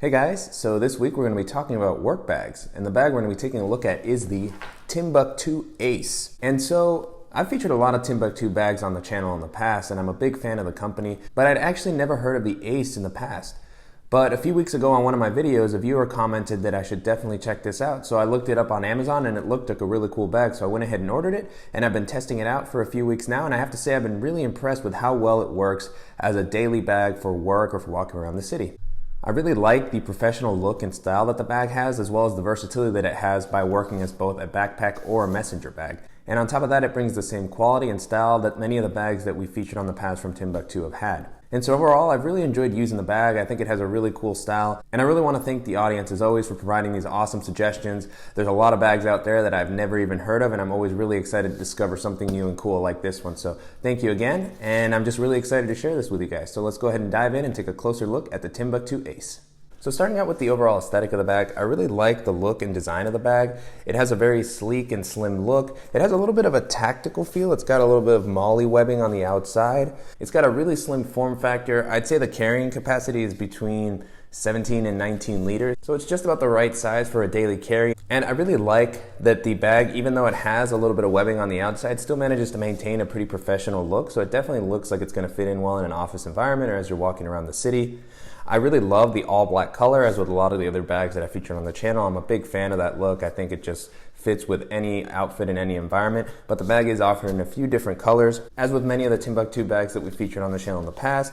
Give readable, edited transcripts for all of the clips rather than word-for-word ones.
Hey guys, so this week we're going to be talking about work bags, and the bag we're going to be taking a look at is the Timbuk2 Ace. And so I've featured a lot of Timbuk2 bags on the channel in the past, and I'm a big fan of the company, but I'd actually never heard of the Ace in the past. But a few weeks ago on one of my videos, a viewer commented that I should definitely check this out. So I looked it up on Amazon and it looked like a really cool bag. So I went ahead and ordered it, and I've been testing it out for a few weeks now. And I have to say I've been really impressed with how well it works as a daily bag for work or for walking around the city. I really like the professional look and style that the bag has, as well as the versatility that it has by working as both a backpack or a messenger bag. And on top of that, it brings the same quality and style that many of the bags that we featured on the past from Timbuk2 have had. And so overall, I've really enjoyed using the bag. I think it has a really cool style. And I really want to thank the audience as always for providing these awesome suggestions. There's a lot of bags out there that I've never even heard of, and I'm always really excited to discover something new and cool like this one. So thank you again, and I'm just really excited to share this with you guys. So let's go ahead and dive in and take a closer look at the Timbuk2 Ace. So starting out with the overall aesthetic of the bag, I really like the look and design of the bag. It has a very sleek and slim look. It has a little bit of a tactical feel. It's got a little bit of MOLLE webbing on the outside. It's got a really slim form factor. I'd say the carrying capacity is between 17 and 19 liters. So it's just about the right size for a daily carry. And I really like that the bag, even though it has a little bit of webbing on the outside, still manages to maintain a pretty professional look. So it definitely looks like it's going to fit in well in an office environment or as you're walking around the city. I really love the all black color, as with a lot of the other bags that I featured on the channel. I'm a big fan of that look. I think it just fits with any outfit in any environment, but the bag is offered in a few different colors. As with many of the Timbuk2 bags that we featured on the channel in the past,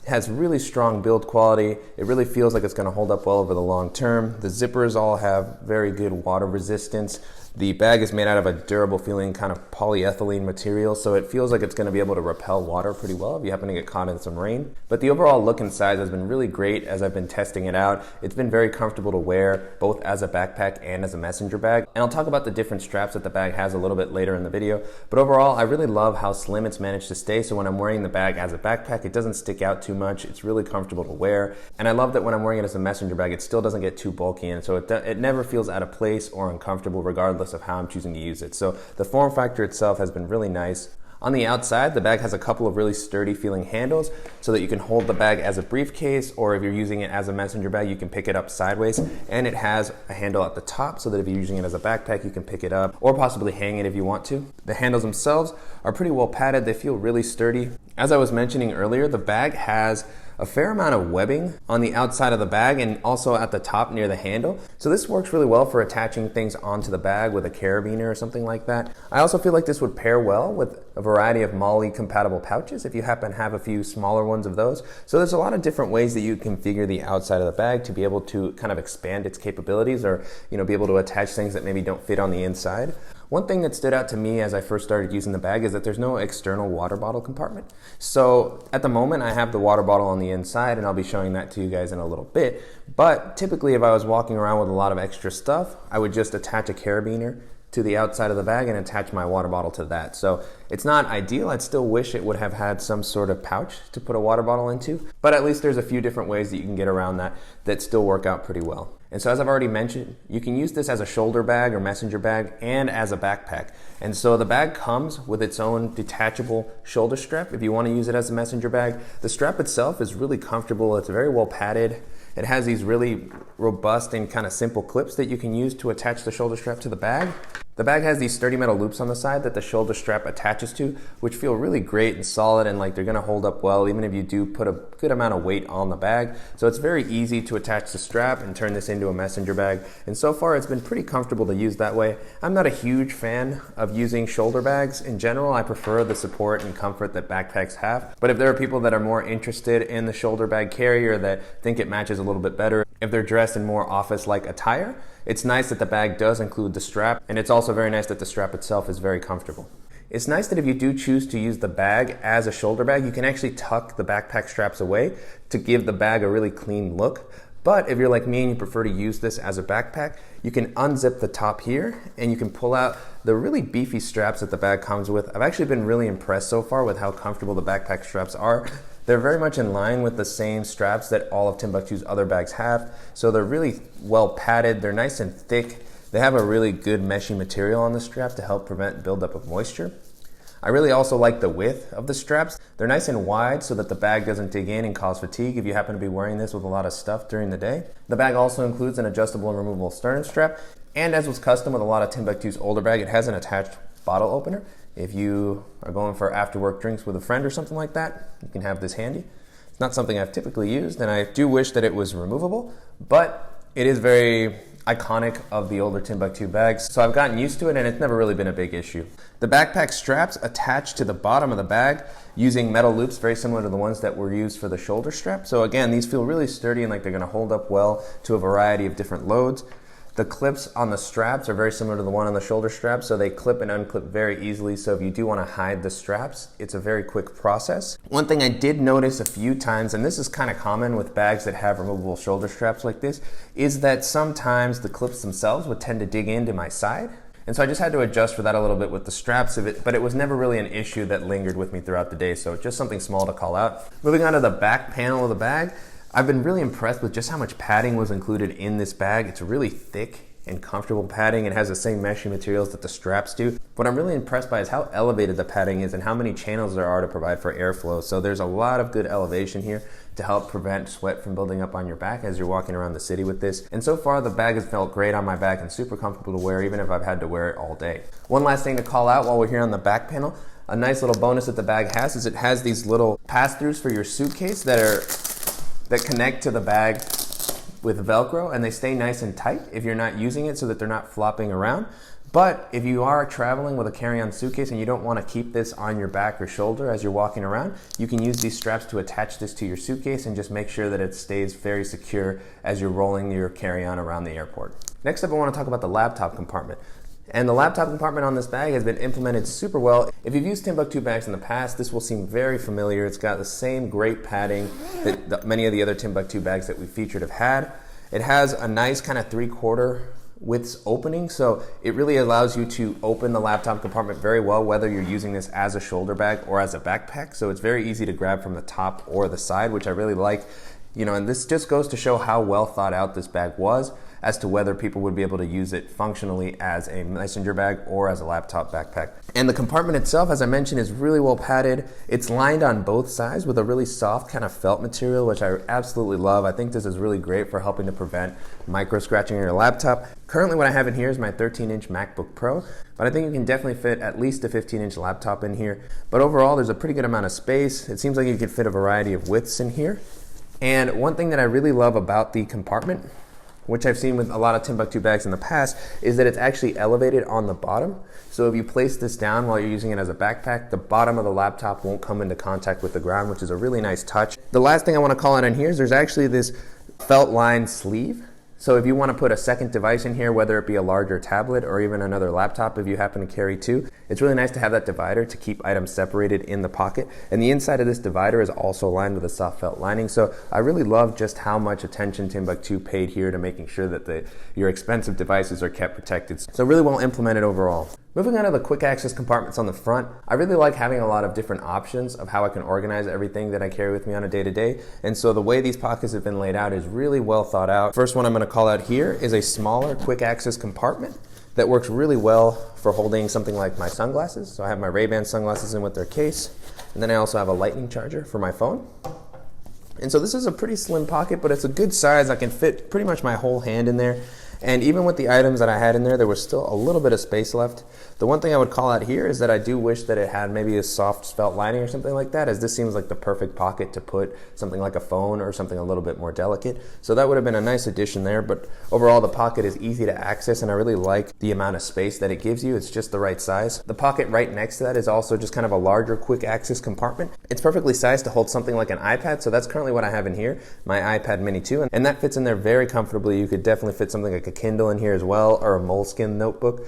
it has really strong build quality. It really feels like it's going to hold up well over the long term. The zippers all have very good water resistance. The bag is made out of a durable feeling kind of polyethylene material, so it feels like it's going to be able to repel water pretty well if you happen to get caught in some rain. But the overall look and size has been really great as I've been testing it out. It's been very comfortable to wear, both as a backpack and as a messenger bag. And I'll talk about the different straps that the bag has a little bit later in the video. But overall, I really love how slim it's managed to stay, so when I'm wearing the bag as a backpack, it doesn't stick out too much. It's really comfortable to wear. And I love that when I'm wearing it as a messenger bag, it still doesn't get too bulky, and so it never feels out of place or uncomfortable regardless of how I'm choosing to use it. So the form factor itself has been really nice. On the outside, the bag has a couple of really sturdy feeling handles so that you can hold the bag as a briefcase, or if you're using it as a messenger bag, you can pick it up sideways. And it has a handle at the top so that if you're using it as a backpack, you can pick it up or possibly hang it if you want to. The handles themselves are pretty well padded. They feel really sturdy. As I was mentioning earlier, the bag has a fair amount of webbing on the outside of the bag and also at the top near the handle. So this works really well for attaching things onto the bag with a carabiner or something like that. I also feel like this would pair well with a variety of MOLLE compatible pouches if you happen to have a few smaller ones of those. So there's a lot of different ways that you configure the outside of the bag to be able to kind of expand its capabilities, or be able to attach things that maybe don't fit on the inside. One thing that stood out to me as I first started using the bag is that there's no external water bottle compartment. So at the moment I have the water bottle on the inside, and I'll be showing that to you guys in a little bit. But typically if I was walking around with a lot of extra stuff, I would just attach a carabiner to the outside of the bag and attach my water bottle to that. So it's not ideal. I'd still wish it would have had some sort of pouch to put a water bottle into, but at least there's a few different ways that you can get around that still work out pretty well. And so as I've already mentioned, you can use this as a shoulder bag or messenger bag and as a backpack. And so the bag comes with its own detachable shoulder strap if you want to use it as a messenger bag. The strap itself is really comfortable. It's very well padded. It has these really robust and kind of simple clips that you can use to attach the shoulder strap to the bag. The bag has these sturdy metal loops on the side that the shoulder strap attaches to, which feel really great and solid, and like they're going to hold up well even if you do put a good amount of weight on the bag. So it's very easy to attach the strap and turn this into a messenger bag. And so far it's been pretty comfortable to use that way. I'm not a huge fan of using shoulder bags in general. I prefer the support and comfort that backpacks have. But if there are people that are more interested in the shoulder bag carrier that think it matches a little bit better, if they're dressed in more office-like attire, it's nice that the bag does include the strap, and it's also very nice that the strap itself is very comfortable. It's nice that if you do choose to use the bag as a shoulder bag, you can actually tuck the backpack straps away to give the bag a really clean look. But if you're like me and you prefer to use this as a backpack, you can unzip the top here and you can pull out the really beefy straps that the bag comes with. I've actually been really impressed so far with how comfortable the backpack straps are. They're very much in line with the same straps that all of Timbuk2's other bags have. So they're really well padded, they're nice and thick. They have a really good meshy material on the strap to help prevent buildup of moisture. I really also like the width of the straps. They're nice and wide so that the bag doesn't dig in and cause fatigue if you happen to be wearing this with a lot of stuff during the day. The bag also includes an adjustable and removable stern strap, and as was custom with a lot of Timbuk2's older bag, it has an attached bottle opener. If you are going for after work drinks with a friend or something like that, you can have this handy. It's not something I've typically used, and I do wish that it was removable, but it is very iconic of the older Timbuk2 bags, so I've gotten used to it and it's never really been a big issue. The backpack straps attach to the bottom of the bag using metal loops very similar to the ones that were used for the shoulder strap. So again, these feel really sturdy and like they're going to hold up well to a variety of different loads. The clips on the straps are very similar to the one on the shoulder strap, so they clip and unclip very easily. So if you do want to hide the straps, it's a very quick process. One thing I did notice a few times, and this is kind of common with bags that have removable shoulder straps like this, is that sometimes the clips themselves would tend to dig into my side. And so I just had to adjust for that a little bit with the straps of it, but it was never really an issue that lingered with me throughout the day. So just something small to call out. Moving on to the back panel of the bag, I've been really impressed with just how much padding was included in this bag. It's really thick and comfortable padding. It has the same meshy materials that the straps do. What I'm really impressed by is how elevated the padding is and how many channels there are to provide for airflow. So there's a lot of good elevation here to help prevent sweat from building up on your back as you're walking around the city with this. And so far the bag has felt great on my back and super comfortable to wear even if I've had to wear it all day. One last thing to call out while we're here on the back panel, a nice little bonus that the bag has is it has these little pass-throughs for your suitcase that connect to the bag with Velcro, and they stay nice and tight if you're not using it so that they're not flopping around. But if you are traveling with a carry-on suitcase and you don't want to keep this on your back or shoulder as you're walking around, you can use these straps to attach this to your suitcase and just make sure that it stays very secure as you're rolling your carry-on around the airport. Next up, I want to talk about the laptop compartment. And the laptop compartment on this bag has been implemented super well. If you've used Timbuk2 bags in the past, this will seem very familiar. It's got the same great padding that many of the other Timbuk2 bags that we featured have had. It has a nice kind of 3/4 width opening, so it really allows you to open the laptop compartment very well, whether you're using this as a shoulder bag or as a backpack. So it's very easy to grab from the top or the side, which I really like. You know, and this just goes to show how well thought out this bag was as to whether people would be able to use it functionally as a messenger bag or as a laptop backpack. And the compartment itself, as I mentioned, is really well padded. It's lined on both sides with a really soft kind of felt material, which I absolutely love. I think this is really great for helping to prevent micro scratching on your laptop. Currently what I have in here is my 13-inch MacBook Pro, but I think you can definitely fit at least a 15-inch laptop in here. But overall, there's a pretty good amount of space. It seems like you could fit a variety of widths in here. And one thing that I really love about the compartment, which I've seen with a lot of Timbuk2 bags in the past, is that it's actually elevated on the bottom. So if you place this down while you're using it as a backpack, the bottom of the laptop won't come into contact with the ground, which is a really nice touch. The last thing I want to call out in here is there's actually this felt lined sleeve. So if you want to put a second device in here, whether it be a larger tablet or even another laptop if you happen to carry two, it's really nice to have that divider to keep items separated in the pocket. And the inside of this divider is also lined with a soft felt lining. So I really love just how much attention Timbuk2 paid here to making sure that your expensive devices are kept protected. So really well implemented overall. Moving on to the quick access compartments on the front, I really like having a lot of different options of how I can organize everything that I carry with me on a day-to-day. And so the way these pockets have been laid out is really well thought out. First one I'm going to call out here is a smaller quick access compartment that works really well for holding something like my sunglasses. So I have my Ray-Ban sunglasses in with their case, and then I also have a lightning charger for my phone. And so this is a pretty slim pocket, but it's a good size. I can fit pretty much my whole hand in there. And even with the items that I had in there was still a little bit of space left. The one thing I would call out here is that I do wish that it had maybe a soft felt lining or something like that, as this seems like the perfect pocket to put something like a phone or something a little bit more delicate. So that would have been a nice addition there, but overall the pocket is easy to access and I really like the amount of space that it gives you. It's just the right size. The pocket right next to that is also just kind of a larger quick access compartment. It's perfectly sized to hold something like an iPad, so that's currently what I have in here, my iPad mini 2, and that fits in there very comfortably. You could definitely fit something like a Kindle in here as well, or a Moleskine notebook.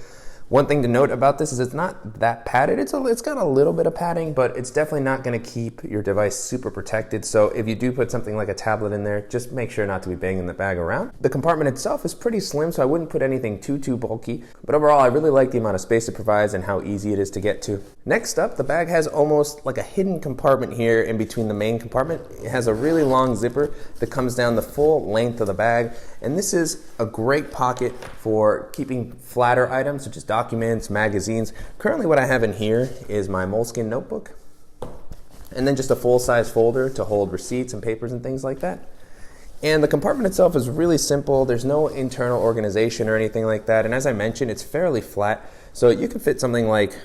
One thing to note about this is it's not that padded. It's got a little bit of padding, but it's definitely not going to keep your device super protected. So if you do put something like a tablet in there, just make sure not to be banging the bag around. The compartment itself is pretty slim, so I wouldn't put anything too bulky. But overall, I really like the amount of space it provides and how easy it is to get to. Next up, the bag has almost like a hidden compartment here in between the main compartment. It has a really long zipper that comes down the full length of the bag. And this is a great pocket for keeping flatter items, such as documents, magazines. Currently what I have in here is my moleskin notebook, and then just a full-size folder to hold receipts and papers and things like that. And the compartment itself is really simple. There's no internal organization or anything like that. And as I mentioned, it's fairly flat. So you can fit something like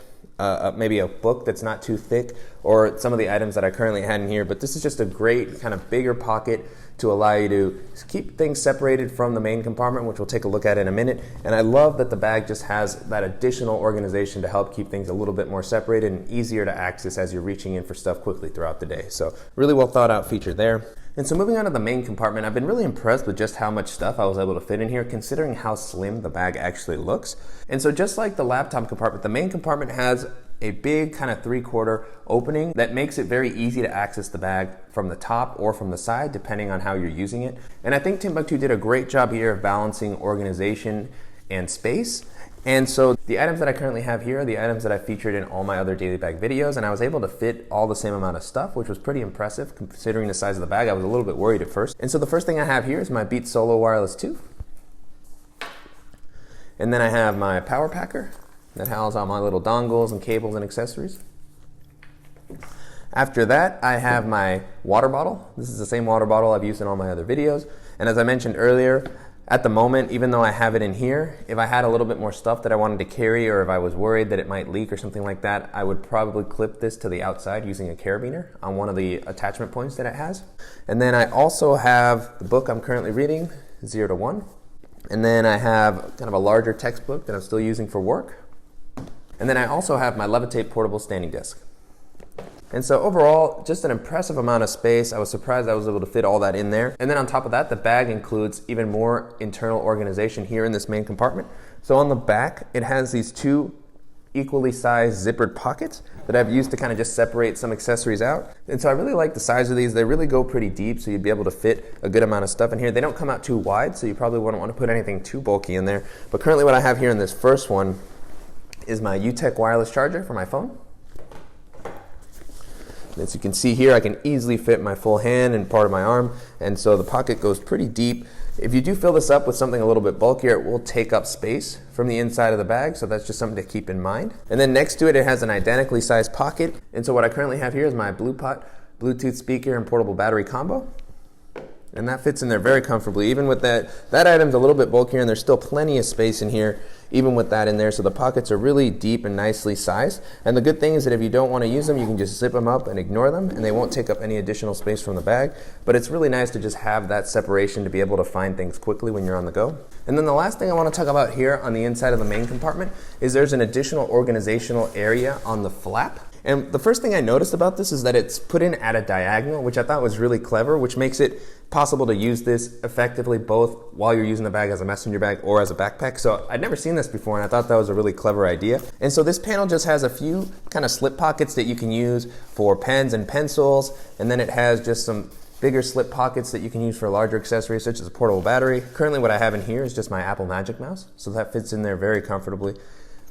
maybe a book that's not too thick, or some of the items that I currently had in here. But this is just a great kind of bigger pocket to allow you to keep things separated from the main compartment, which we'll take a look at in a minute. And I love that the bag just has that additional organization to help keep things a little bit more separated and easier to access as you're reaching in for stuff quickly throughout the day. So really well thought out feature there. And so moving on to the main compartment, I've been really impressed with just how much stuff I was able to fit in here, considering how slim the bag actually looks. And so just like the laptop compartment, the main compartment has a big kind of 3/4 opening that makes it very easy to access the bag from the top or from the side, depending on how you're using it. And I think Timbuk2 did a great job here of balancing organization and space. And so the items that I currently have here are the items that I featured in all my other daily bag videos, and I was able to fit all the same amount of stuff, which was pretty impressive considering the size of the bag. I was a little bit worried at first. And so the first thing I have here is my Beats Solo Wireless 2. And then I have my power packer that houses all my little dongles and cables and accessories. After that, I have my water bottle. This is the same water bottle I've used in all my other videos. And as I mentioned earlier, at the moment, even though I have it in here, if I had a little bit more stuff that I wanted to carry, or if I was worried that it might leak or something like that, I would probably clip this to the outside using a carabiner on one of the attachment points that it has. And then I also have the book I'm currently reading, 0 to 1. And then I have kind of a larger textbook that I'm still using for work. And then I also have my Levitate portable standing desk. And so overall, just an impressive amount of space. I was surprised I was able to fit all that in there. And then on top of that, the bag includes even more internal organization here in this main compartment. So on the back, it has these 2 equally sized zippered pockets that I've used to kind of just separate some accessories out. And so I really like the size of these. They really go pretty deep, so you'd be able to fit a good amount of stuff in here. They don't come out too wide, so you probably wouldn't want to put anything too bulky in there. But currently what I have here in this first one is my UTech wireless charger for my phone. As you can see here, I can easily fit my full hand and part of my arm, and so the pocket goes pretty deep. If you do fill this up with something a little bit bulkier, it will take up space from the inside of the bag, so that's just something to keep in mind. And then next to it, it has an identically sized pocket, and so what I currently have here is my Bluetooth speaker and portable battery combo. And that fits in there very comfortably. Even with that item's a little bit bulkier, and there's still plenty of space in here, even with that in there. So the pockets are really deep and nicely sized. And the good thing is that if you don't want to use them, you can just zip them up and ignore them, and they won't take up any additional space from the bag. But it's really nice to just have that separation to be able to find things quickly when you're on the go. And then the last thing I want to talk about here on the inside of the main compartment is there's an additional organizational area on the flap. And the first thing I noticed about this is that it's put in at a diagonal, which I thought was really clever, which makes it possible to use this effectively both while you're using the bag as a messenger bag or as a backpack. So I'd never seen this before, and I thought that was a really clever idea. And so this panel just has a few kind of slip pockets that you can use for pens and pencils, and then it has just some bigger slip pockets that you can use for larger accessories such as a portable battery. Currently what I have in here is just my Apple Magic Mouse, so that fits in there very comfortably.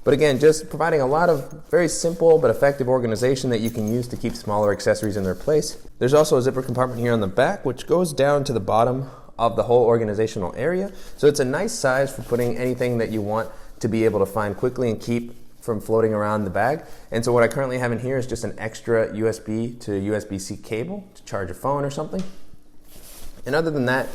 But again, just providing a lot of very simple but effective organization that you can use to keep smaller accessories in their place. There's also a zipper compartment here on the back, which goes down to the bottom of the whole organizational area. So it's a nice size for putting anything that you want to be able to find quickly and keep from floating around the bag. And so what I currently have in here is just an extra USB to USB-C cable to charge a phone or something. And other than that,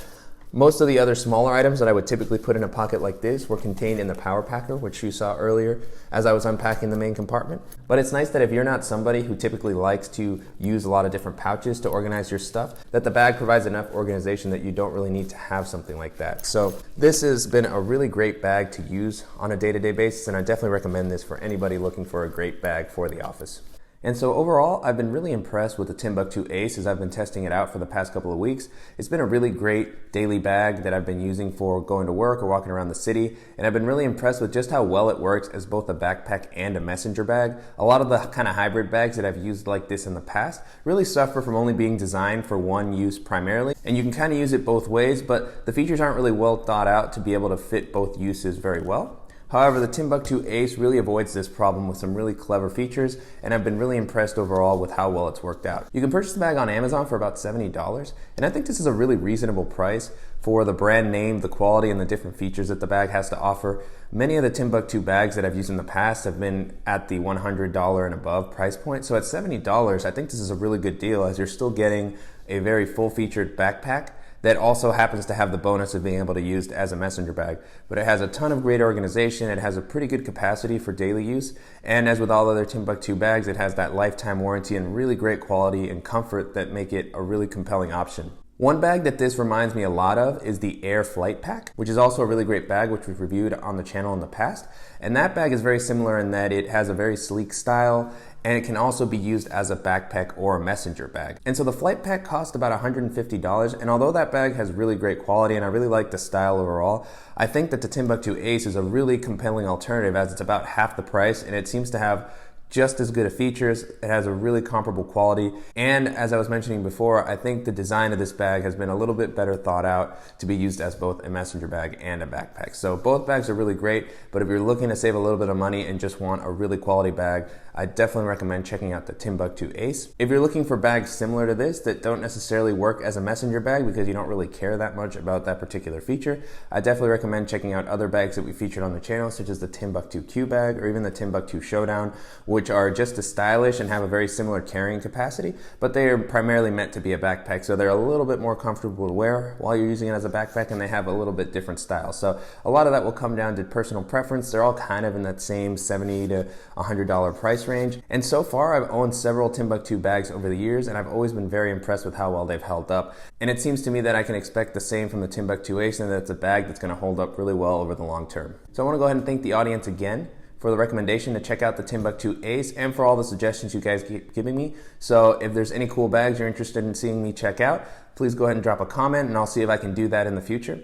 most of the other smaller items that I would typically put in a pocket like this were contained in the power packer, which you saw earlier as I was unpacking the main compartment. But it's nice that if you're not somebody who typically likes to use a lot of different pouches to organize your stuff, that the bag provides enough organization that you don't really need to have something like that. So this has been a really great bag to use on a day-to-day basis, and I definitely recommend this for anybody looking for a great bag for the office. And so overall, I've been really impressed with the Timbuk2 Ace as I've been testing it out for the past couple of weeks. It's been a really great daily bag that I've been using for going to work or walking around the city. And I've been really impressed with just how well it works as both a backpack and a messenger bag. A lot of the kind of hybrid bags that I've used like this in the past really suffer from only being designed for one use primarily. And you can kind of use it both ways, but the features aren't really well thought out to be able to fit both uses very well. However, the Timbuk2 Ace really avoids this problem with some really clever features, and I've been really impressed overall with how well it's worked out. You can purchase the bag on Amazon for about $70, and I think this is a really reasonable price for the brand name, the quality, and the different features that the bag has to offer. Many of the Timbuk2 bags that I've used in the past have been at the $100 and above price point. So at $70, I think this is a really good deal, as you're still getting a very full-featured backpack that also happens to have the bonus of being able to be used as a messenger bag. But it has a ton of great organization, it has a pretty good capacity for daily use, and as with all other Timbuk2 bags, it has that lifetime warranty and really great quality and comfort that make it a really compelling option. One bag that this reminds me a lot of is the Air Flight Pack, which is also a really great bag, which we've reviewed on the channel in the past. And that bag is very similar in that it has a very sleek style, and it can also be used as a backpack or a messenger bag. And so the Flight Pack cost about $150, and although that bag has really great quality and I really like the style overall, I think that the Timbuk2 Ace is a really compelling alternative, as it's about half the price and it seems to have just as good of features. It has a really comparable quality, and as I was mentioning before, I think the design of this bag has been a little bit better thought out to be used as both a messenger bag and a backpack. So both bags are really great, but if you're looking to save a little bit of money and just want a really quality bag, I definitely recommend checking out the Timbuk2 Ace. If you're looking for bags similar to this that don't necessarily work as a messenger bag because you don't really care that much about that particular feature, I definitely recommend checking out other bags that we featured on the channel, such as the Timbuk2 Q bag or even the Timbuk2 Showdown, which are just as stylish and have a very similar carrying capacity, but they are primarily meant to be a backpack, so they're a little bit more comfortable to wear while you're using it as a backpack, and they have a little bit different style. So a lot of that will come down to personal preference. They're all kind of in that same $70 to $100 price range. And so far, I've owned several Timbuk2 bags over the years, and I've always been very impressed with how well they've held up. And it seems to me that I can expect the same from the Timbuk2 Ace, and that it's a bag that's going to hold up really well over the long term. So I want to go ahead and thank the audience again for the recommendation to check out the Timbuk2 Ace and for all the suggestions you guys keep giving me. So if there's any cool bags you're interested in seeing me check out, please go ahead and drop a comment and I'll see if I can do that in the future.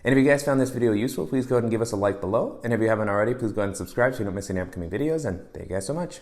And if you guys found this video useful, please go ahead and give us a like below. And if you haven't already, please go ahead and subscribe so you don't miss any upcoming videos. And thank you guys so much.